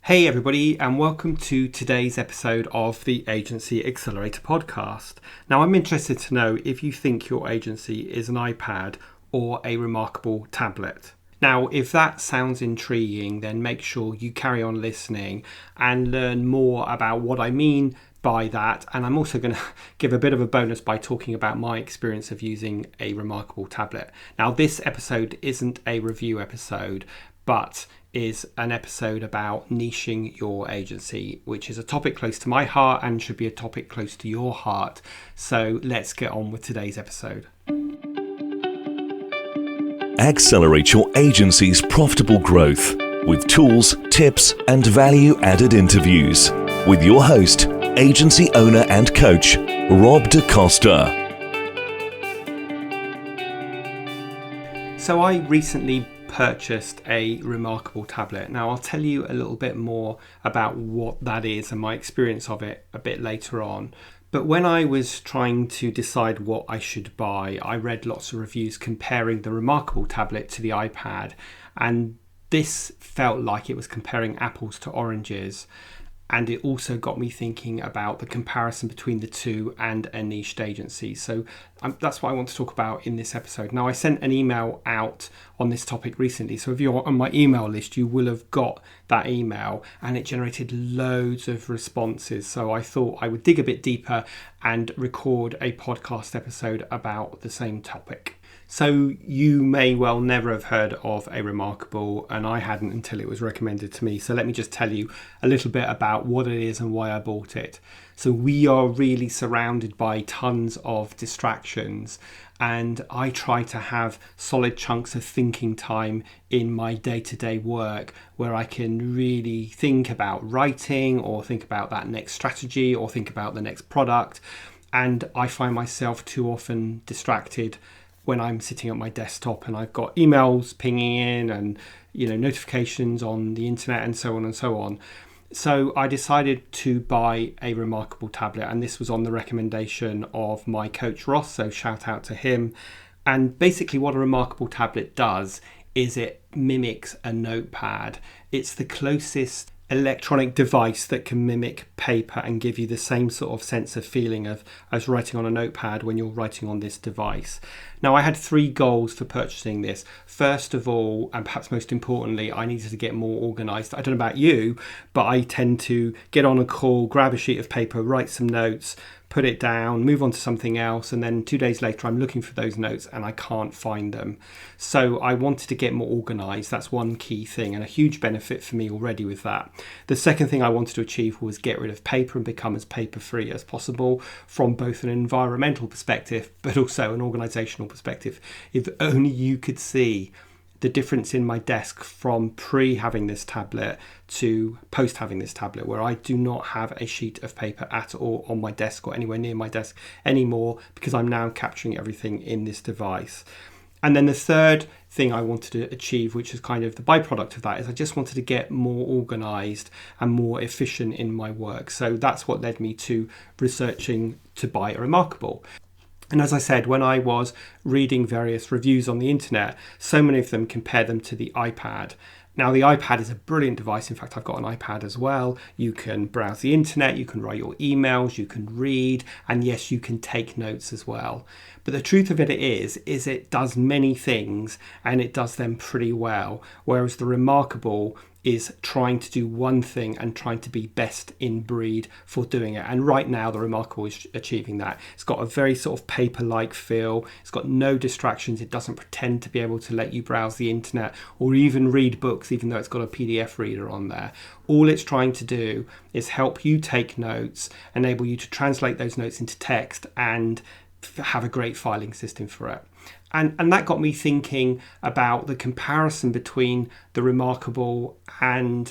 Hey everybody, and welcome to today's episode of the Agency Accelerator Podcast. Now, I'm interested to know if you think your agency is an iPad or a reMarkable tablet. Now, if that sounds intriguing, then make sure you carry on listening and learn more about what I mean by that. And I'm also going to give a bit of a bonus by talking about my experience of using a reMarkable tablet. Now, this episode isn't a review episode, but is an episode about niching your agency, which is a topic close to my heart and should be a topic close to your heart. So let's get on with today's episode. Accelerate your agency's profitable growth with tools, tips, and value-added interviews with your host, agency owner and coach, Rob DaCosta. So I recently purchased a reMarkable tablet. Now I'll tell you a little bit more about what that is and my experience of it a bit later on. But when I was trying to decide what I should buy, I read lots of reviews comparing the reMarkable tablet to the iPad, and this felt like it was comparing apples to oranges. And it also got me thinking about the comparison between the two and a niched agency. So that's what I want to talk about in this episode. Now, I sent an email out on this topic recently. So if you're on my email list, you will have got that email, and it generated loads of responses. So I thought I would dig a bit deeper and record a podcast episode about the same topic. So you may well never have heard of a reMarkable, and I hadn't until it was recommended to me. So let me just tell you a little bit about what it is and why I bought it. So we are really surrounded by tons of distractions, and I try to have solid chunks of thinking time in my day-to-day work where I can really think about writing or think about that next strategy or think about the next product. And I find myself too often distracted when I'm sitting at my desktop and I've got emails pinging in and notifications on the internet and so on and so on. So I decided to buy a reMarkable tablet, and this was on the recommendation of my coach Ross, so shout out to him. And basically what a reMarkable tablet does is it mimics a notepad. It's the closest electronic device that can mimic paper and give you the same sort of sense of feeling of as writing on a notepad when you're writing on this device. Now, I had 3 goals for purchasing this. First of all, and perhaps most importantly, I needed to get more organized. I don't know about you, but I tend to get on a call, grab a sheet of paper, write some notes, put it down, move on to something else, and then 2 days later I'm looking for those notes and I can't find them. So I wanted to get more organized. That's one key thing, and a huge benefit for me already with that. The second thing I wanted to achieve was get rid of paper and become as paper free as possible from both an environmental perspective but also an organizational perspective. If only you could see the difference in my desk from pre having this tablet to post having this tablet, where I do not have a sheet of paper at all on my desk or anywhere near my desk anymore, because I'm now capturing everything in this device. And then the third thing I wanted to achieve, which is kind of the byproduct of that, is I just wanted to get more organized and more efficient in my work. So that's what led me to researching to buy a reMarkable. And as I said, when I was reading various reviews on the internet, so many of them compare them to the iPad. Now, the iPad is a brilliant device. In fact, I've got an iPad as well. You can browse the internet, you can write your emails, you can read, and yes, you can take notes as well. But the truth of it is it does many things and it does them pretty well, whereas the reMarkable is trying to do one thing and trying to be best in breed for doing it. And right now, the reMarkable is achieving that. It's got a very sort of paper-like feel. It's got no distractions. It doesn't pretend to be able to let you browse the internet or even read books, even though it's got a PDF reader on there. All it's trying to do is help you take notes, enable you to translate those notes into text, and have a great filing system for it. And that got me thinking about the comparison between the reMarkable and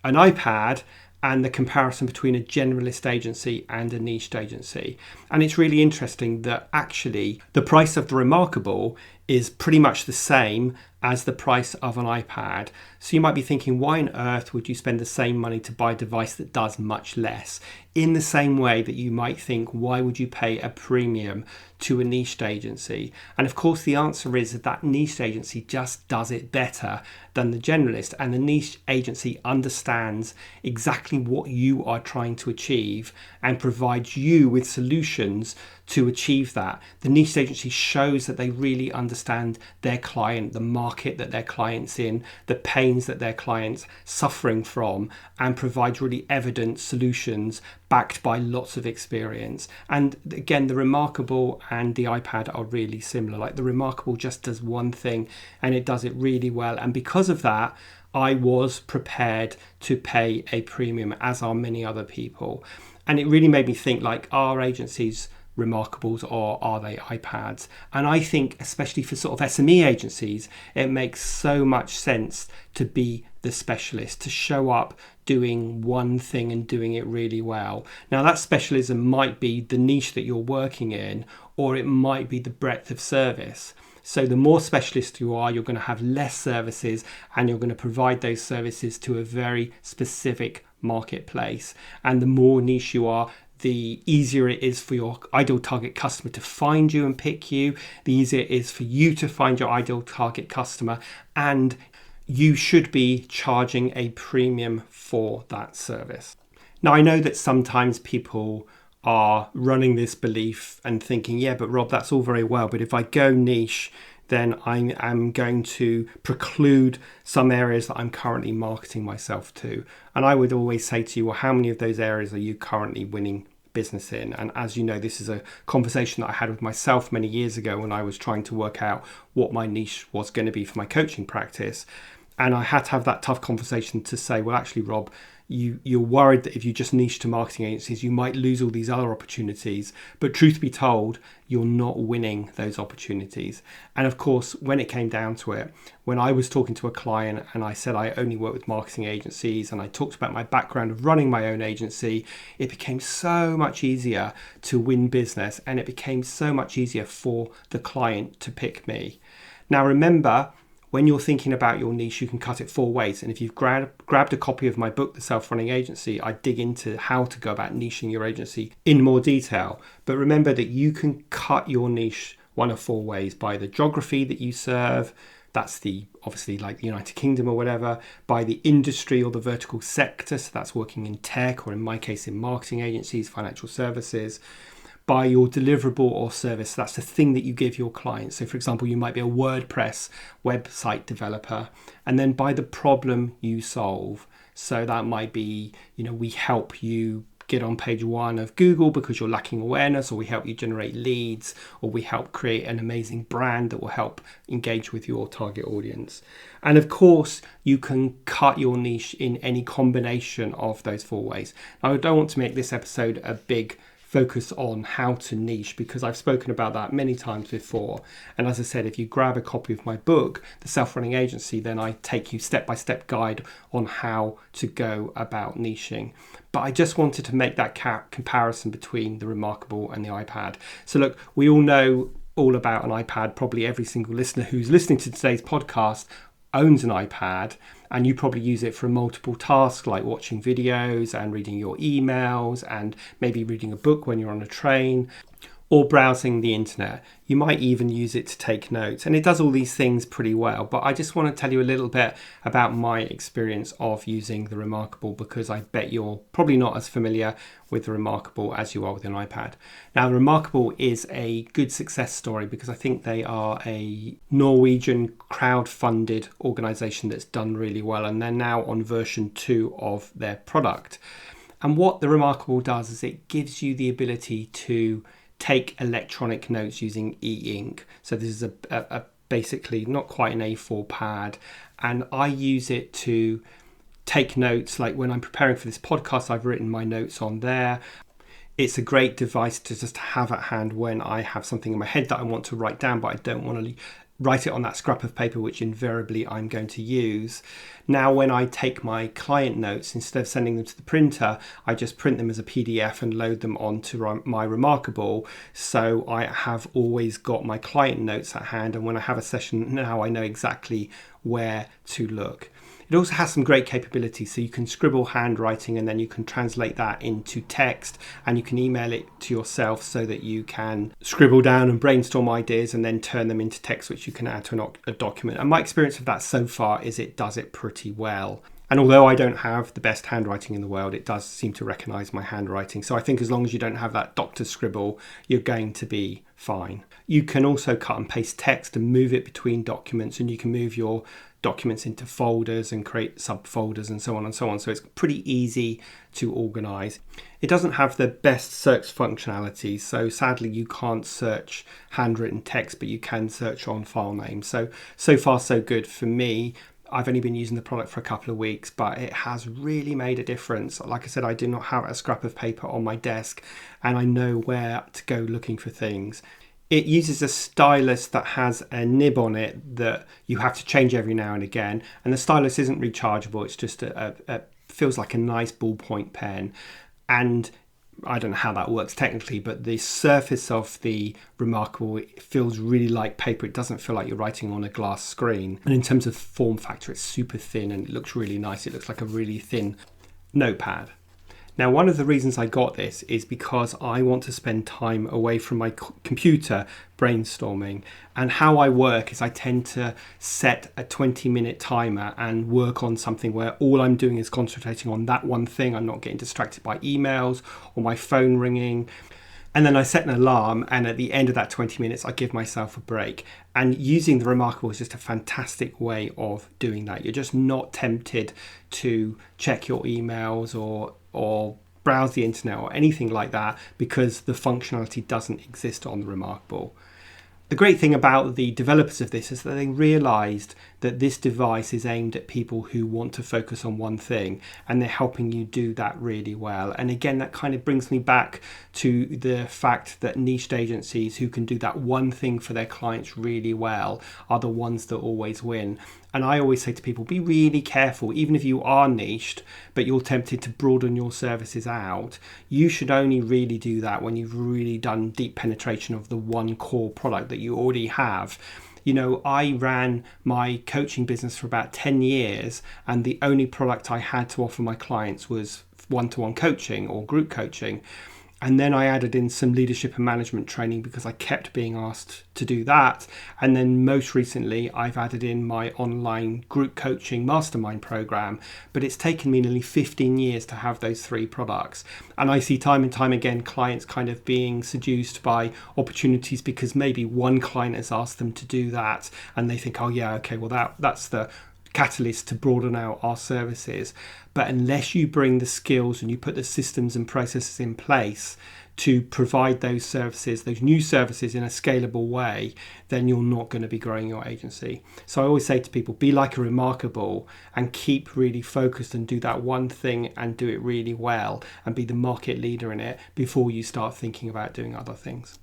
an iPad, and the comparison between a generalist agency and a niched agency. And it's really interesting that actually the price of the reMarkable is pretty much the same as the price of an iPad. So you might be thinking, why on earth would you spend the same money to buy a device that does much less? In the same way that you might think, why would you pay a premium to a niche agency? And of course, the answer is that that niche agency just does it better than the generalist. And the niche agency understands exactly what you are trying to achieve and provides you with solutions to achieve that. The niche agency shows that they really understand their client, the market that their client's in, the pains that their client's suffering from, and provides really evident solutions backed by lots of experience. And again, the reMarkable and the iPad are really similar. Like the reMarkable just does one thing and it does it really well. And because of that, I was prepared to pay a premium, as are many other people. And it really made me think, like, are agencies reMarkables or are they iPads? And I think, especially for sort of SME agencies, it makes so much sense to be the specialist, to show up doing one thing and doing it really well. Now, that specialism might be the niche that you're working in, or it might be the breadth of service. So the more specialist you are, you're going to have less services and you're going to provide those services to a very specific marketplace. And the more niche you are, the easier it is for your ideal target customer to find you and pick you, the easier it is for you to find your ideal target customer, and you should be charging a premium for that service. Now, I know that sometimes people are running this belief and thinking, yeah, but Rob, that's all very well, but if I go niche, then I am going to preclude some areas that I'm currently marketing myself to. And I would always say to you, well, how many of those areas are you currently winning business in? And as you know, this is a conversation that I had with myself many years ago when I was trying to work out what my niche was going to be for my coaching practice. And I had to have that tough conversation to say, well, actually, Rob, you're worried that if you just niche to marketing agencies, you might lose all these other opportunities. But truth be told, you're not winning those opportunities. And of course, when it came down to it, when I was talking to a client and I said I only work with marketing agencies and I talked about my background of running my own agency, it became so much easier to win business and it became so much easier for the client to pick me. Now, remember, when you're thinking about your niche, you can cut it 4 ways. And if you've grabbed a copy of my book, The Self-Running Agency, I dig into how to go about niching your agency in more detail. But remember that you can cut your niche one of 4 ways: by the geography that you serve, that's obviously like the United Kingdom or whatever, by the industry or the vertical sector, so that's working in tech, or in my case in marketing agencies, financial services, by your deliverable or service. That's the thing that you give your clients. So for example, you might be a WordPress website developer, and then by the problem you solve. So that might be, we help you get on page 1 of Google because you're lacking awareness, or we help you generate leads, or we help create an amazing brand that will help engage with your target audience. And of course, you can cut your niche in any combination of those 4 ways. Now, I don't want to make this episode a big focus on how to niche, because I've spoken about that many times before. And as I said, if you grab a copy of my book, The Self-Running Agency, then I take you step-by-step guide on how to go about niching. But I just wanted to make that comparison between the reMarkable and the iPad. So look, we all know all about an iPad. Probably every single listener who's listening to today's podcast owns an iPad, and you probably use it for multiple tasks like watching videos and reading your emails and maybe reading a book when you're on a train or browsing the internet. You might even use it to take notes, and it does all these things pretty well. But I just want to tell you a little bit about my experience of using the reMarkable, because I bet you're probably not as familiar with the reMarkable as you are with an iPad. Now, the reMarkable is a good success story because I think they are a Norwegian crowd-funded organization that's done really well, and they're now on version 2 of their product. And what the reMarkable does is it gives you the ability to take electronic notes using e-ink. So this is a basically not quite an A4 pad, and I use it to take notes. Like when I'm preparing for this podcast, I've written my notes on there. It's a great device to just have at hand when I have something in my head that I want to write down, but I don't want to write it on that scrap of paper, which invariably I'm going to use. Now, when I take my client notes, instead of sending them to the printer, I just print them as a PDF and load them onto my reMarkable. So I have always got my client notes at hand. And when I have a session now, I know exactly where to look. It also has some great capabilities, so you can scribble handwriting and then you can translate that into text, and you can email it to yourself so that you can scribble down and brainstorm ideas and then turn them into text, which you can add to a document. And my experience of that so far is it does it pretty well. And although I don't have the best handwriting in the world, it does seem to recognise my handwriting. So I think as long as you don't have that doctor's scribble, you're going to be fine. You can also cut and paste text and move it between documents, and you can move your documents into folders and create subfolders and so on and so on. So it's pretty easy to organise. It doesn't have the best search functionality, so sadly you can't search handwritten text, but you can search on file names. So far so good for me. I've only been using the product for a couple of weeks, but it has really made a difference. Like I said, I do not have a scrap of paper on my desk, and I know where to go looking for things. It uses a stylus that has a nib on it that you have to change every now and again. And the stylus isn't rechargeable. It's just feels like a nice ballpoint pen. And I don't know how that works technically, but the surface of the reMarkable, it feels really like paper. It doesn't feel like you're writing on a glass screen. And in terms of form factor, it's super thin and it looks really nice. It looks like a really thin notepad. Now, one of the reasons I got this is because I want to spend time away from my computer brainstorming. And how I work is I tend to set a 20-minute timer and work on something where all I'm doing is concentrating on that one thing. I'm not getting distracted by emails or my phone ringing. And then I set an alarm, and at the end of that 20 minutes, I give myself a break. And using the reMarkable is just a fantastic way of doing that. You're just not tempted to check your emails or browse the internet or anything like that, because the functionality doesn't exist on the reMarkable. The great thing about the developers of this is that they realized that this device is aimed at people who want to focus on one thing, and they're helping you do that really well. And again, that kind of brings me back to the fact that niched agencies who can do that one thing for their clients really well are the ones that always win. And I always say to people, be really careful. Even if you are niched, but you're tempted to broaden your services out, you should only really do that when you've really done deep penetration of the one core product that you already have. You know, I ran my coaching business for about 10 years, and the only product I had to offer my clients was one-to-one coaching or group coaching. And then I added in some leadership and management training because I kept being asked to do that. And then most recently, I've added in my online group coaching mastermind program. But it's taken me nearly 15 years to have those three products. And I see time and time again clients kind of being seduced by opportunities because maybe one client has asked them to do that. And they think, oh yeah, okay, well that's the catalyst to broaden out our services. But unless you bring the skills and you put the systems and processes in place to provide those services, those new services in a scalable way, then you're not going to be growing your agency. So I always say to people, be like a reMarkable and keep really focused and do that one thing and do it really well and be the market leader in it before you start thinking about doing other things.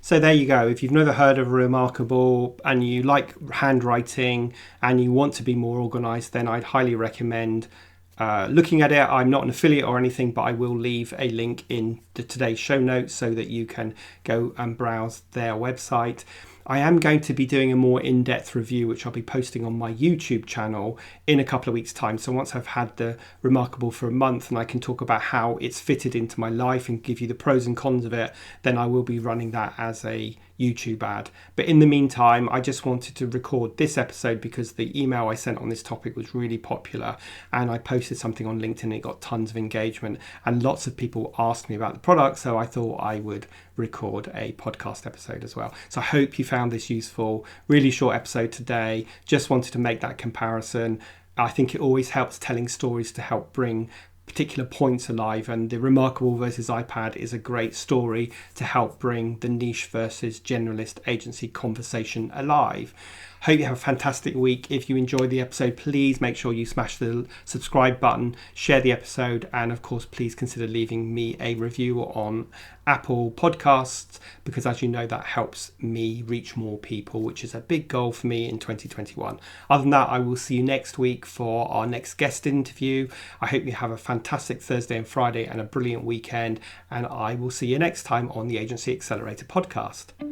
So there you go. If you've never heard of reMarkable and you like handwriting and you want to be more organized, then I'd highly recommend looking at it. I'm not an affiliate or anything, but I will leave a link in today's show notes so that you can go and browse their website. I am going to be doing a more in-depth review, which I'll be posting on my YouTube channel in a couple of weeks' time. So once I've had the reMarkable for a month and I can talk about how it's fitted into my life and give you the pros and cons of it, then I will be running that as a YouTube ad. But in the meantime, I just wanted to record this episode because the email I sent on this topic was really popular, and I posted something on LinkedIn and it got tons of engagement and lots of people asked me about the product, so I thought I would record a podcast episode as well. So I hope you found this useful. Really short episode today. Just wanted to make that comparison. I think it always helps telling stories to help bring particular points alive, and the reMarkable versus iPad is a great story to help bring the niche versus generalist agency conversation alive. Hope you have a fantastic week. If you enjoyed the episode, please make sure you smash the subscribe button, share the episode, and of course, please consider leaving me a review on Apple Podcasts, because as you know, that helps me reach more people, which is a big goal for me in 2021. Other than that, I will see you next week for our next guest interview. I hope you have a fantastic Thursday and Friday and a brilliant weekend, and I will see you next time on the Agency Accelerator Podcast.